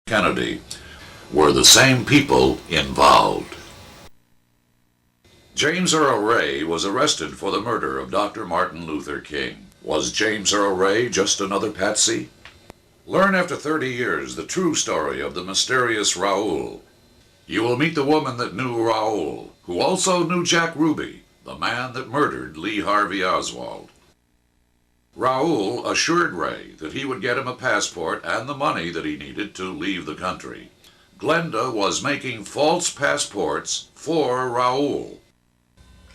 Kennedy were the same people involved. James Earl Ray was arrested for the murder of Dr. Martin Luther King. Was James Earl Ray just another patsy? Learn after 30 years the true story of the mysterious Raoul. You will meet the woman that knew Raoul, who also knew Jack Ruby, the man that murdered Lee Harvey Oswald. Raoul assured Ray that he would get him a passport and the money that he needed to leave the country. Glenda was making false passports for Raoul.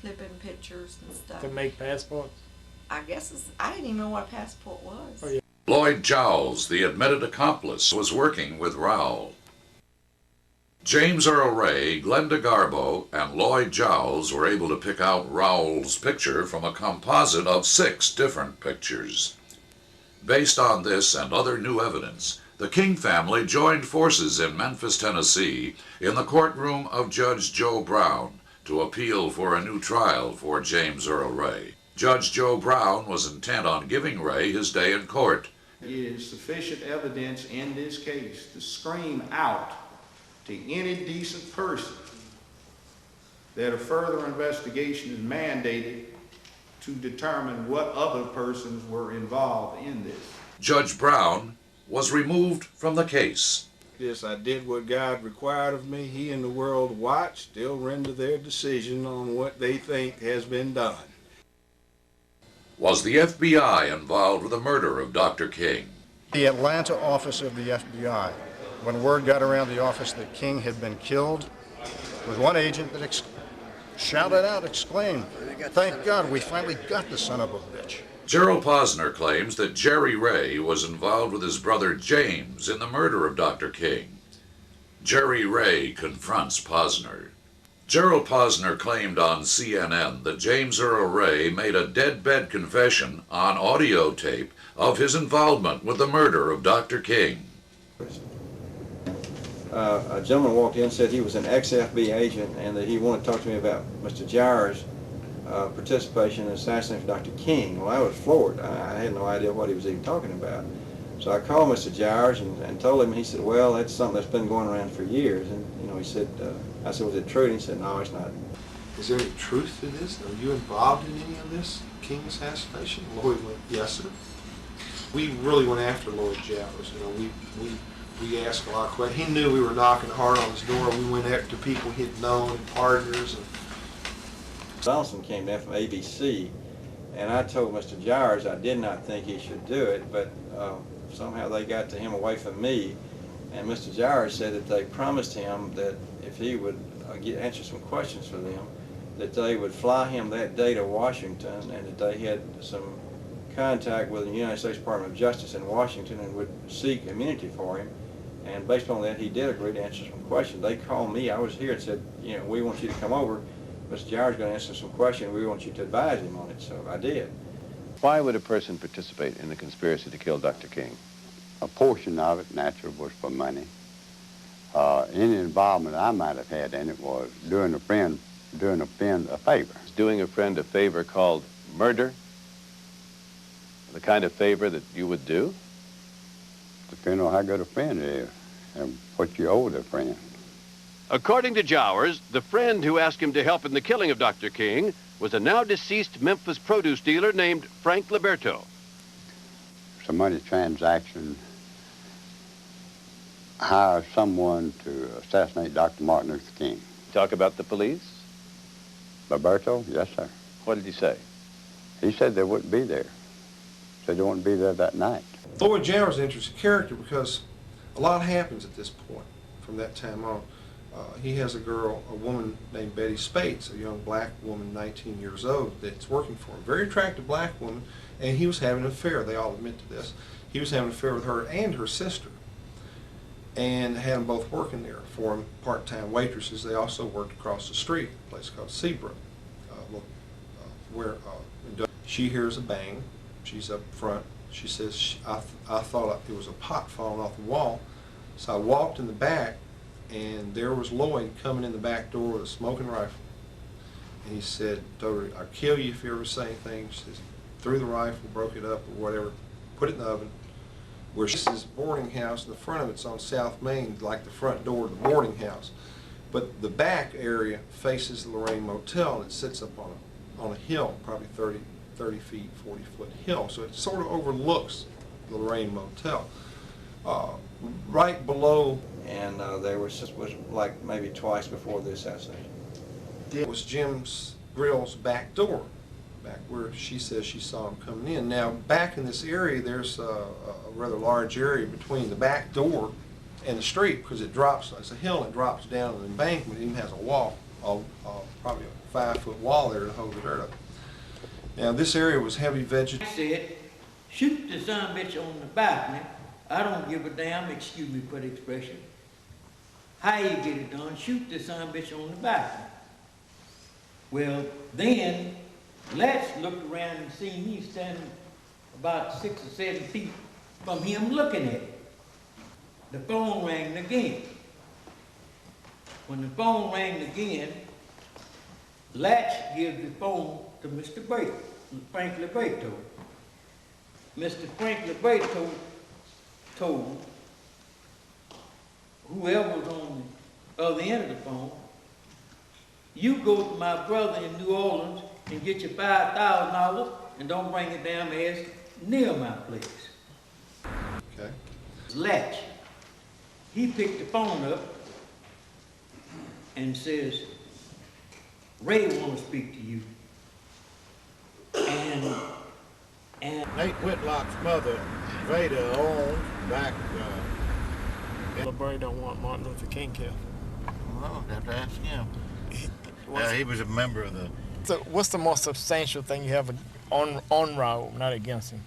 Clipping pictures and stuff. To make passports? I guess I didn't even know what a passport was. Oh, yeah. Lloyd Jowls, the admitted accomplice, was working with Raoul. James Earl Ray, Glenda Garbo, and Lloyd Jowls were able to pick out Raoul's picture from a composite of 6 different pictures. Based on this and other new evidence, the King family joined forces in Memphis, Tennessee, in the courtroom of Judge Joe Brown to appeal for a new trial for James Earl Ray. Judge Joe Brown was intent on giving Ray his day in court. It is sufficient evidence in this case to scream out to any decent person that a further investigation is mandated to determine what other persons were involved in this. Judge Brown was removed from the case. Yes, I did what God required of me. He and the world watch still render their decision on what they think has been done. Was the FBI involved with the murder of Dr. King? The Atlanta office of the FBI, when word got around the office that King had been killed, was one agent that shouted out, exclaimed, "Thank God, we finally got the son of a bitch." Gerald Posner claims that Jerry Ray was involved with his brother James in the murder of Dr. King. Jerry Ray confronts Posner. Gerald Posner claimed on CNN that James Earl Ray made a deadbed confession on audio tape of his involvement with the murder of Dr. King. A gentleman walked in and said he was an ex-FB agent and that he wanted to talk to me about Mr. Gyres' participation in the assassination of Dr. King. Well, I was floored. I had no idea what he was even talking about. So I called Mr. Gyres and told him, and he said, well, that's something that's been going around for years. And, you know, he said, I said, was it true? And he said, no, it's not. Is there any truth to this? Are you involved in any of this King assassination? Lloyd went, yes, sir. We really went after Lloyd Jowls. You know, we asked a lot of questions. He knew we were knocking hard on his door. We went after people he'd known, partners. Donaldson came down from ABC, and I told Mr. Gyres I did not think he should do it, but somehow they got to him away from me. And Mr. Gyres said that they promised him that if he would answer some questions for them, that they would fly him that day to Washington, and that they had some contact with the United States Department of Justice in Washington and would seek immunity for him. And based on that, he did agree to answer some questions. They called me, I was here, and said, you know, we want you to come over. Mr. Gyres is going to answer some questions. We want you to advise him on it. So I did. Why would a person participate in the conspiracy to kill Dr. King? A portion of it, naturally, was for money. Any involvement I might have had in it was doing a friend a favor. Is doing a friend a favor called murder? The kind of favor that you would do? Depending on how good a friend it is and what you owe the friend. According to Jowers, the friend who asked him to help in the killing of Dr. King was a now-deceased Memphis produce dealer named Frank Liberto. It's a money transaction. Hire someone to assassinate Dr. Martin Luther King. Talk about the police? Liberto? Yes, sir. What did he say? He said they wouldn't be there. Said they wouldn't be there that night. Lloyd Jowers is an interesting character because a lot happens at this point from that time on. He has a woman named Betty Spates, a young black woman, 19 years old, that's working for him. Very attractive black woman, and he was having an affair. They all admit to this. He was having an affair with her and her sister, and had them both working there for him, part-time waitresses. They also worked across the street, a place called Seabrook, where she hears a bang. She's up front. She says, I thought it was a pot falling off the wall. So I walked in the back, and there was Lloyd coming in the back door with a smoking rifle. And he said, told her, I'll kill you if you ever say anything. She says, threw the rifle, broke it up or whatever, put it in the oven, where this is boarding house, and the front of it's on South Main, like the front door of the boarding house. But the back area faces the Lorraine Motel, and it sits up on a hill, probably 30 feet, 40-foot hill. So it sort of overlooks the Lorraine Motel. Right below. And there was like maybe twice before the assassination. It was Jim's Grill's back door, back where she says she saw him coming in. Now, back in this area, there's a rather large area between the back door and the street, because it drops, it's a hill, and it drops down an embankment. It even has a wall, probably a 5-foot wall there to hold the dirt up. Now, this area was heavy vegetation. I said, shoot the son bitch on the balcony. I don't give a damn, excuse me for the expression, how you get it done, shoot the son bitch on the balcony. Well, then, Let's looked around and seen me standing about 6 or 7 feet from him looking at it. The phone rang again. When the phone rang again, Latch gives the phone to Mr. Baker, Frank LeBeto. Mr. Frank LeBeto told whoever was on the other end of the phone, you go to my brother in New Orleans and get your $5,000 and don't bring it down ass near my place. Okay. Latch. He picked the phone up and says, Ray wants to speak to you. And Nate Whitlock's mother, Veda, owned back. LeBeto want Martin Luther King killed. Well, I'd have to ask him. He was a member of the. So, what's the most substantial thing you have on Raul, not against him?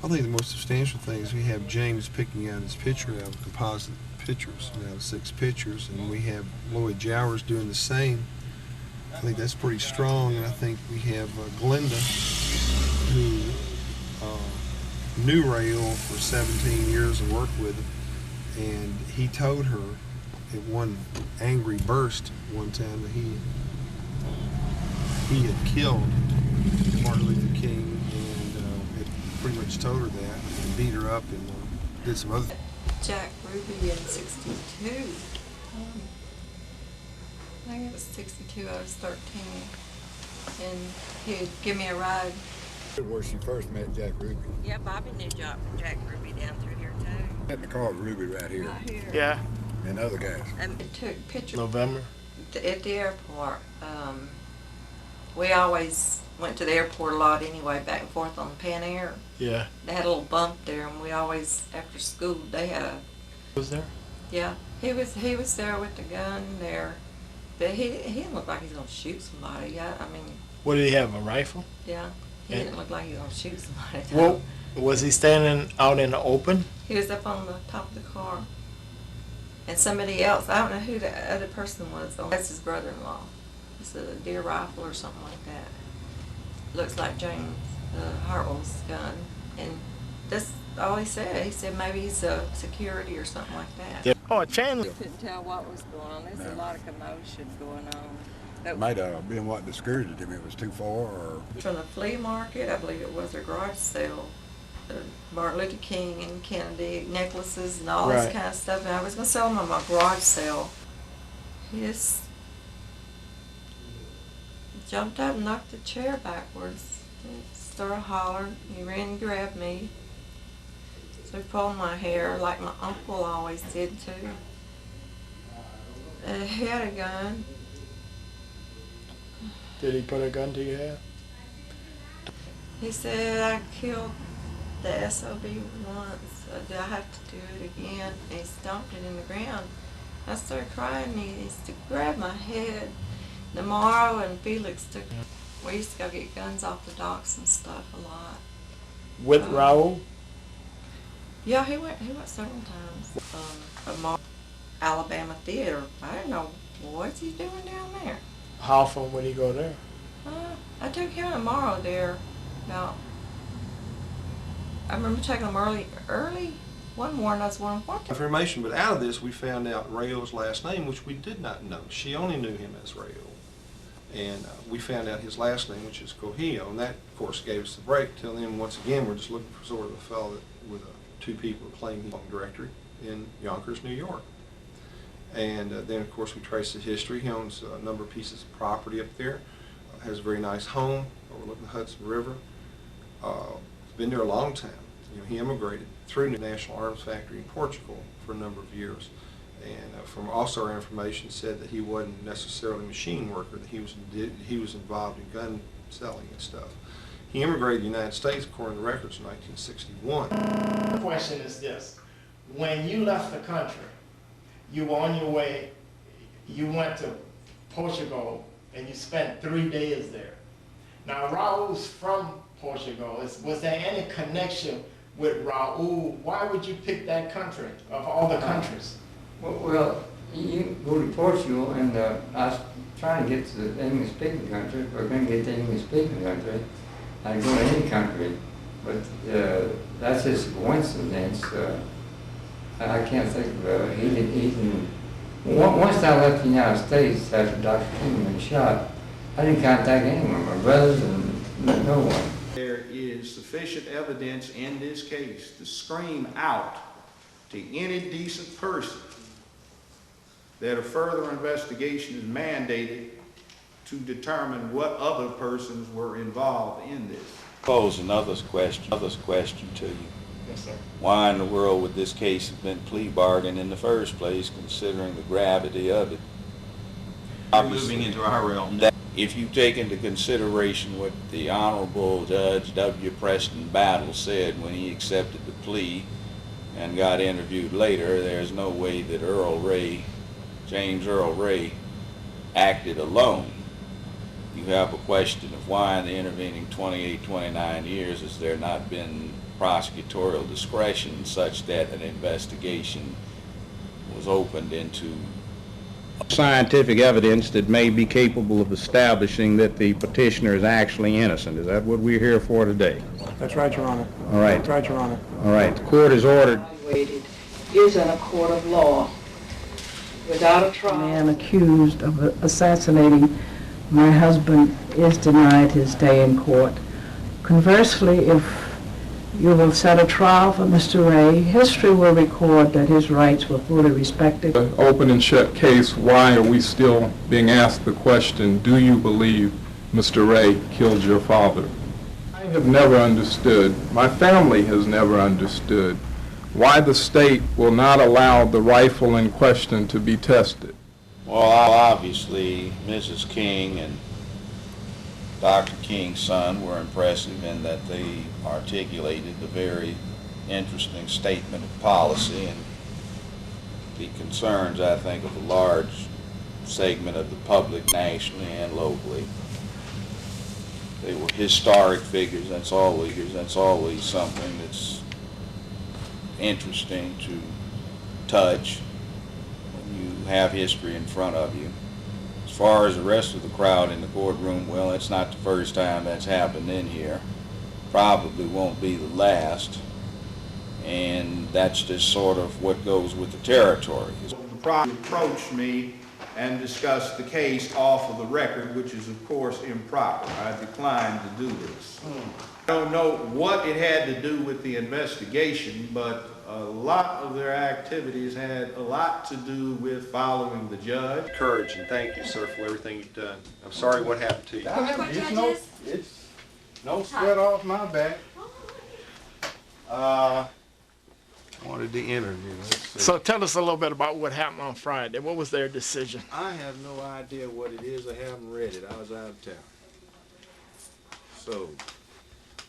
I think the most substantial thing is we have James picking out his picture out of composite pictures, out of 6 pictures, and we have Lloyd Jowers doing the same. I think that's pretty strong, and I think we have Glenda, who knew Raul for 17 years and worked with him, and he told her in one angry burst one time that he had killed Martin Luther King, and had pretty much told her that and beat her up and did some other. Jack Ruby in '62. I think it was '62. I was 13, and he'd give me a ride. Where she first met Jack Ruby. Yeah, Bobby knew Jack Ruby down through here too. Had the car with Ruby right here. Right here. Yeah. And other guys. And took pictures. November. At the airport. We always went to the airport a lot anyway, back and forth on Pan Air. Yeah. They had a little bump there, and we always, after school, they had a. Was there? Yeah, he was there with the gun there, but he didn't look like he's gonna shoot somebody. I mean. What did he have? A rifle? Yeah, he didn't look like he was gonna shoot somebody. Well, was he standing out in the open? He was up on the top of the car, and somebody else. I don't know who the other person was. That's his brother-in-law. It's a deer rifle or something like that. Looks like James Hartwell's gun, and that's all he said. He said maybe he's a security or something like that. Yeah. Oh, Chandler. We couldn't tell what was going on. There's a lot of commotion going on. It might have been what discouraged him. It was too far, or. From the flea market, I believe it was a garage sale. Martin Luther King and Kennedy necklaces and all this kind of stuff. And I was going to sell them on my garage sale. He just jumped up and knocked the chair backwards. He started hollering. He ran and grabbed me. So he pulled my hair like my uncle always did too. He had a gun. Did he put a gun to your head? He said, I killed the SOB once. Do I have to do it again? And he stomped it in the ground. I started crying. He used to grab my head. Tomorrow and Felix took. We used to go get guns off the docks and stuff a lot. With Raul? Yeah, he went several times. Alabama Theater. I didn't know what's he doing down there. How often would he go there? I took him tomorrow there. About. I remember taking him early. One morning I was wondering what. Information, but out of this we found out Raul's last name, which we did not know. She only knew him as Raul. And we found out his last name, which is Cojillo, and that, of course, gave us the break. Till then, once again, we're just looking for sort of a fellow with a two people claim he's on the directory in Yonkers, New York. And then, of course, we trace the history. He owns a number of pieces of property up there, has a very nice home overlooking the Hudson River. He's been there a long time. You know, he immigrated through the National Arms Factory in Portugal for a number of years. And from also our information said that he wasn't necessarily a machine worker, that he was involved in gun selling and stuff. He immigrated to the United States, according to records, in 1961. The question is this. When you left the country, you were on your way, you went to Portugal, and you spent 3 days there. Now, Raul's from Portugal. Was there any connection with Raul? Why would you pick that country of all the countries? Well, you go to Portugal, and I was trying to get to the English-speaking country. If we're going to get to the English-speaking country, I'd go to any country. But that's just a coincidence. I can't think of he didn't. Once I left the United States after Dr. King had been shot, I didn't contact anyone, my brothers and no one. There is sufficient evidence in this case to scream out to any decent person that a further investigation is mandated to determine what other persons were involved in this. Pose another question to you. Yes, sir. Why in the world would this case have been plea bargained in the first place, considering the gravity of it? Moving into our realm. If you take into consideration what the Honorable Judge W. Preston Battle said when he accepted the plea and got interviewed later, there's no way that James Earl Ray, acted alone. You have a question of why in the intervening 28, 29 years has there not been prosecutorial discretion such that an investigation was opened into scientific evidence that may be capable of establishing that the petitioner is actually innocent. Is that what we're here for today? That's right, Your Honor. All right. That's right, Your Honor. All right. The court is ordered. Is in a court of law without a trial. A man accused of assassinating my husband is denied his day in court. Conversely, if you will set a trial for Mr. Ray, history will record that his rights were fully respected. An open and shut case, why are we still being asked the question, do you believe Mr. Ray killed your father? I have never understood, my family has never understood, why the state will not allow the rifle in question to be tested. Well, obviously, Mrs. King and Dr. King's son were impressive in that they articulated a very interesting statement of policy and the concerns, I think, of a large segment of the public nationally and locally. They were historic figures. That's always something that's interesting to touch when you have history in front of you. As far as the rest of the crowd in the courtroom, well, it's not the first time that's happened in here. Probably won't be the last. And that's just sort of what goes with the territory. The prosecutor approached me and discussed the case off of the record, which is, of course, improper. I declined to do this. I don't know what it had to do with the investigation, but a lot of their activities had a lot to do with following the judge. Courage, and thank you, sir, for everything you've done. I'm sorry what happened to you. It's no sweat off my back. Wanted the interview. So tell us a little bit about what happened on Friday. What was their decision? I have no idea what it is. I haven't read it. I was out of town. So,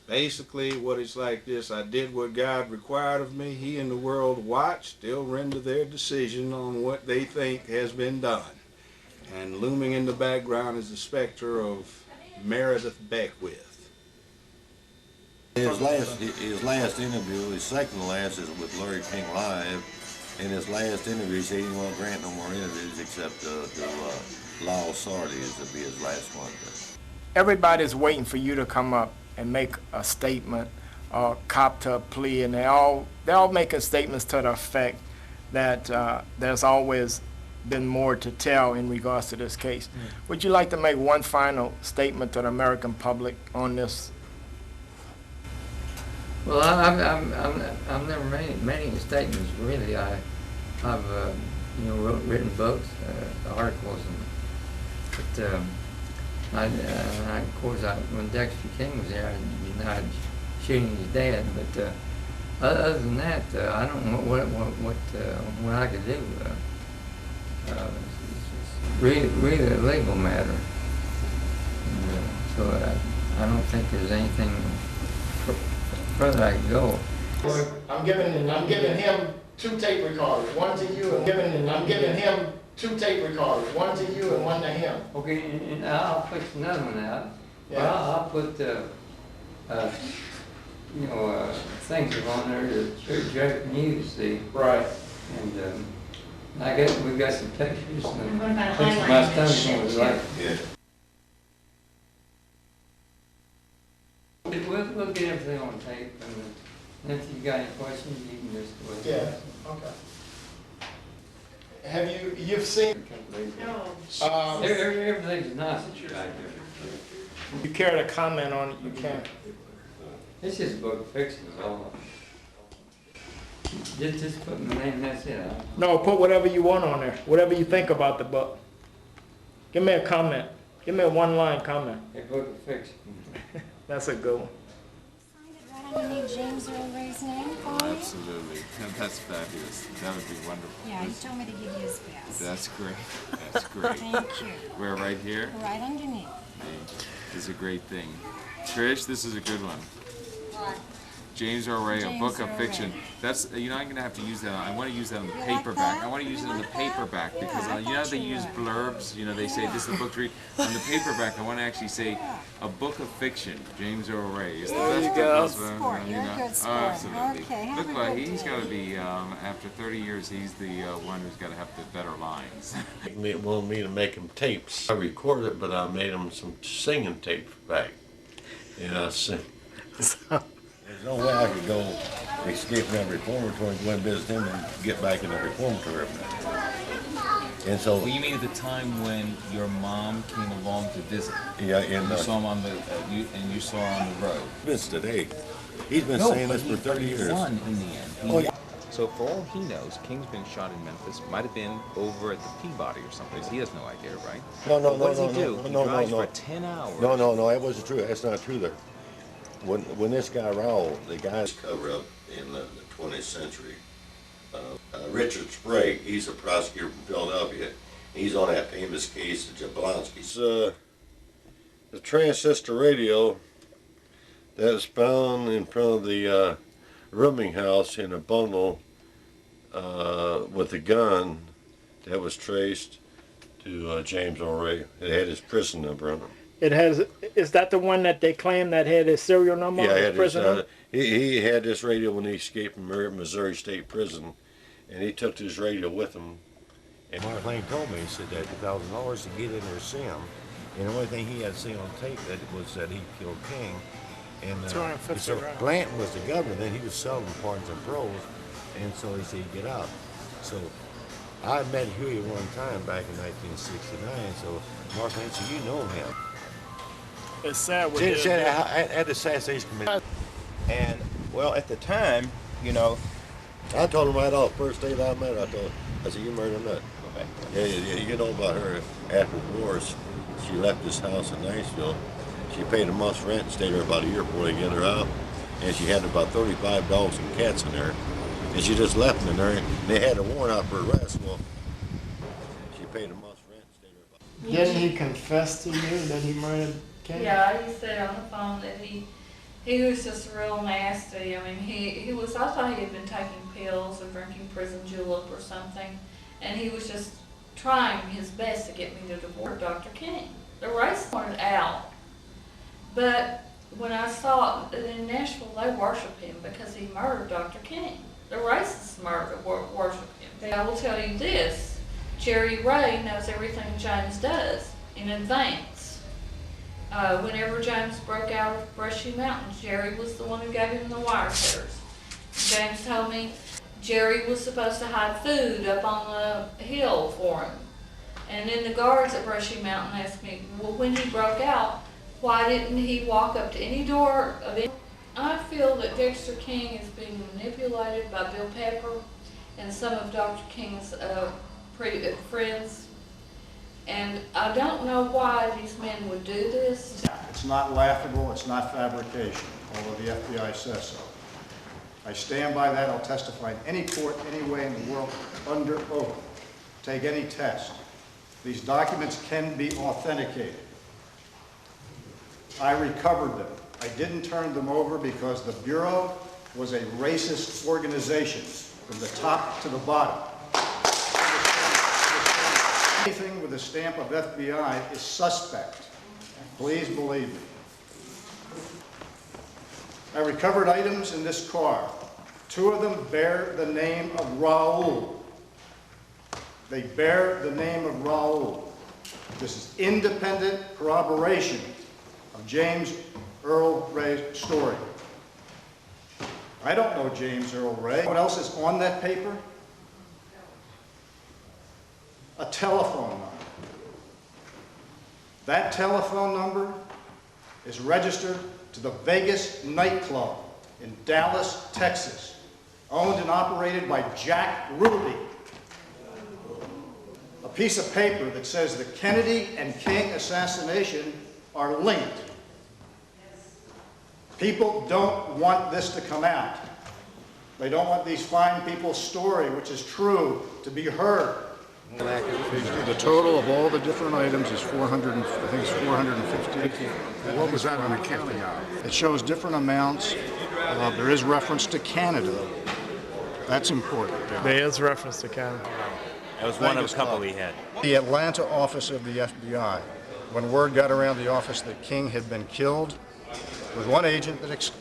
basically, what it's like this, I did what God required of me. He and the world watch. They'll render their decision on what they think has been done. And looming in the background is the specter of Meredith Beckwith. His last interview, his second to last, is with Larry King Live. In his last interview, he said he won't grant no more interviews except Lyle Sardi is to be his last one. Everybody's waiting for you to come up and make a statement or cop to a plea, and they're all making statements to the effect that there's always been more to tell in regards to this case. Would you like to make one final statement to the American public on this? Well, I've never made any statements really. I've you know, written books, articles, but of course, when Dexter King was there, I denied shooting his dad. But other than that, I don't know what I could do. It's really a legal matter. And, so I don't think there's anything further I can go. I'm giving him 2 tape recorders, one to you, and I'm giving him 2 tape recorders, one to you and one to him. Okay, and I'll put another one out. Yeah. I'll put you know, things on there that Jack can use, see. Right. And we've got some pictures. And what about pictures of my stomach was like. Yeah. We'll get everything on tape, and if you got any questions, you can just go ahead. Yeah, okay. Have you've seen? No. Everything's nice back there. You care to comment on it, you can. It's just a book of fiction, is all. Just put my name, that's it. No, put whatever you want on there, whatever you think about the book. Give me a comment. Give me a 1-line comment. A book of fiction. That's a good one. I need James Earl Ray's name for me. Absolutely. That's fabulous. That would be wonderful. Yeah, he told me to give you his best. That's great. That's great. Thank you. We're right here? Right underneath. This is a great thing. Trish, this is a good one. What? James Earl Ray, a James book of Earl fiction. Ray. That's, you know, I'm going to have to use that. I want to use that on the You like paperback. that? I want to use it You on the like that? paperback because, Yeah, I you know, thought they you use would. blurbs. You know, they say this is a book to read. On the paperback, I want to actually say a book of fiction. James Earl Ray is the There best you go. book. Good sport. You're a good sport. Absolutely. Okay, have Look a like good he's day. got to be, after 30 years, he's the one who's got to have the better lines. They wanted me to make him tapes. I recorded it, but I made him some singing tapes back. And I sing. There's no way I could go escape from that reformatory and go and visit him and get back in the reformatory. And so. Well, you mean at the time when your mom came along to visit? Yeah, and You saw him on the, you saw her on the road. Vince today. He's been saying this for 30 years. Won in the end. Oh, yeah. So for all he knows, King's been shot in Memphis. Might have been over at the Peabody or someplace. He has no idea, right? No, But what does he do? He drives for 10 hours. No, that wasn't true. That's not true there. When this guy Raul, the guy's cover up in the 20th century, Richard Sprague, he's a prosecutor from Philadelphia. He's on that famous case of Jablonski. It's the transistor radio that was found in front of the rooming house in a bundle with a gun that was traced to James Earl Ray. It had his prison number on it. It has. Is that the one that they claim that had his serial number? Yeah, on he his had, prison number? he had this radio when he escaped from Missouri State Prison, and he took this radio with him. And Mark Lane told me, he said that $2,000 to get in there and see him. And the only thing he had seen on tape that was that he killed King. And so Blanton was the governor, then he was selling pardons and parole, and so he said, get out. So I met Huey one time back in 1969, so Mark Lane said, you know him. It's sad. At the assassination committee. And, well, at the time, you know. I told him right off, first day that I met her, I said, you murdered him. Yeah, you know about her after the divorce. She left this house in Nashville. She paid a month's rent and stayed there about a year before they get her out. And she had about 35 dogs and cats in there. And she just left them in there. And they had a warrant out for arrest. Well, she paid a month's rent and stayed there about. Didn't he confess to you that he murdered King? Yeah, he said on the phone that he was just real nasty. I mean, he was, I thought he had been taking pills or drinking prison julep or something, and he was just trying his best to get me to divorce Dr. King. The racists wanted out, but when I saw in Nashville, they worship him because he murdered Dr. King. The racists worship him. I will tell you this, Jerry Ray knows everything James does in advance. Whenever James broke out of Brushy Mountains, Jerry was the one who gave him the wire cutters. James told me Jerry was supposed to hide food up on the hill for him. And then the guards at Brushy Mountain asked me, well, when he broke out, why didn't he walk up to any door of it? I feel that Dexter King is being manipulated by Bill Pepper and some of Dr. King's friends. And I don't know why these men would do this. It's not laughable, it's not fabrication, although the FBI says so. I stand by that. I'll testify in any court, anywhere in the world, under oath. Take any test. These documents can be authenticated. I recovered them. I didn't turn them over because the Bureau was a racist organization from the top to the bottom. Anything with a stamp of FBI is suspect. Please believe me. I recovered items in this car. 2 of them bear the name of Raul. They bear the name of Raul. This is independent corroboration of James Earl Ray's story. I don't know James Earl Ray. What else is on that paper? A telephone number. That telephone number is registered to the Vegas nightclub in Dallas, Texas, owned and operated by Jack Ruby. A piece of paper that says the Kennedy and King assassination are linked. People don't want this to come out. They don't want these fine people's story, which is true, to be heard. The total of all the different items is 400, I think it's 450. What was that on accounting of? It shows different amounts. There is reference to Canada. That's important. There is reference to Canada. That was one of a couple we had. The Atlanta office of the FBI, when word got around the office that King had been killed, there was one agent that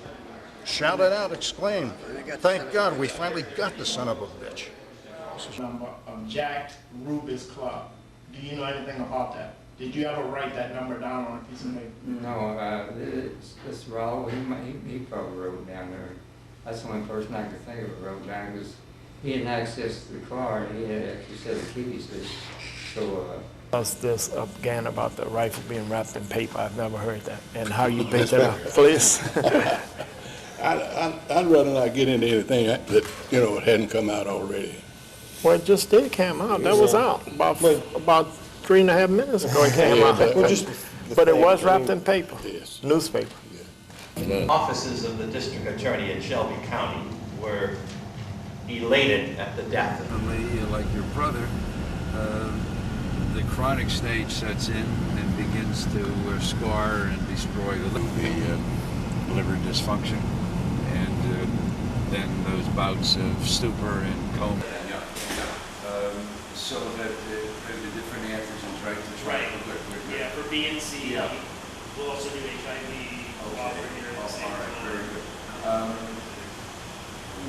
shouted out, exclaimed, "Thank God, we finally got the son of a bitch." Number of Jack Ruby's club. Do you know anything about that? Did you ever write that number down on a piece of paper? No, this Raul, he probably wrote down there. That's the only person I could think of wrote down, because he had access to the car, and he had actually set the keys. So, This again about the rifle being wrapped in paper. I've never heard that. And how you baked that up, please? I'd rather not get into anything that, it hadn't come out already. Well, it just did come out. That was out about 3.5 minutes ago. It came out. But it was wrapped in paper. Yes. Newspaper. The offices of the district attorney in Shelby County were elated at the death of like your brother, the chronic stage sets in and begins to scar and destroy the liver dysfunction, and then those bouts of stupor and coma. So that the different antigens, right? Right. Yeah, for B and C, we'll also do HIV. All right, very good.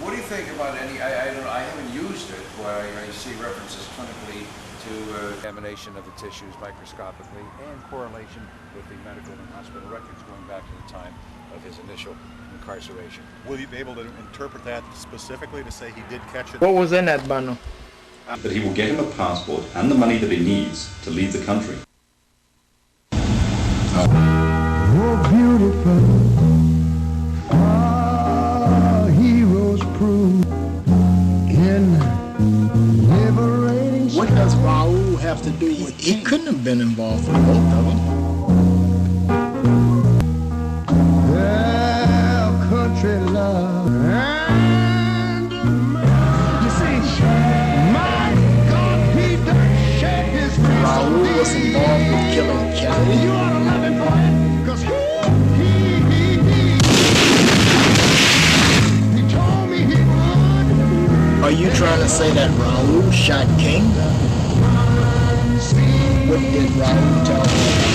What do you think about any? I don't know. I haven't used it, but I see references clinically to examination of the tissues microscopically and correlation with the medical and hospital records going back to the time of his initial incarceration. Will you be able to interpret that specifically to say he did catch it? What was in that bundle? That he will get him a passport and the money that he needs to leave the country. Oh, beautiful, our heroes prove in liberating. What does Raul have to do with He couldn't have been involved with both of them. Well, country love and you see, my God, he done shed his face. Raul was involved with killing Kennedy. You ought to love him for it, because he told me he would. Are you trying to say that Raul shot King? What did Raul tell you?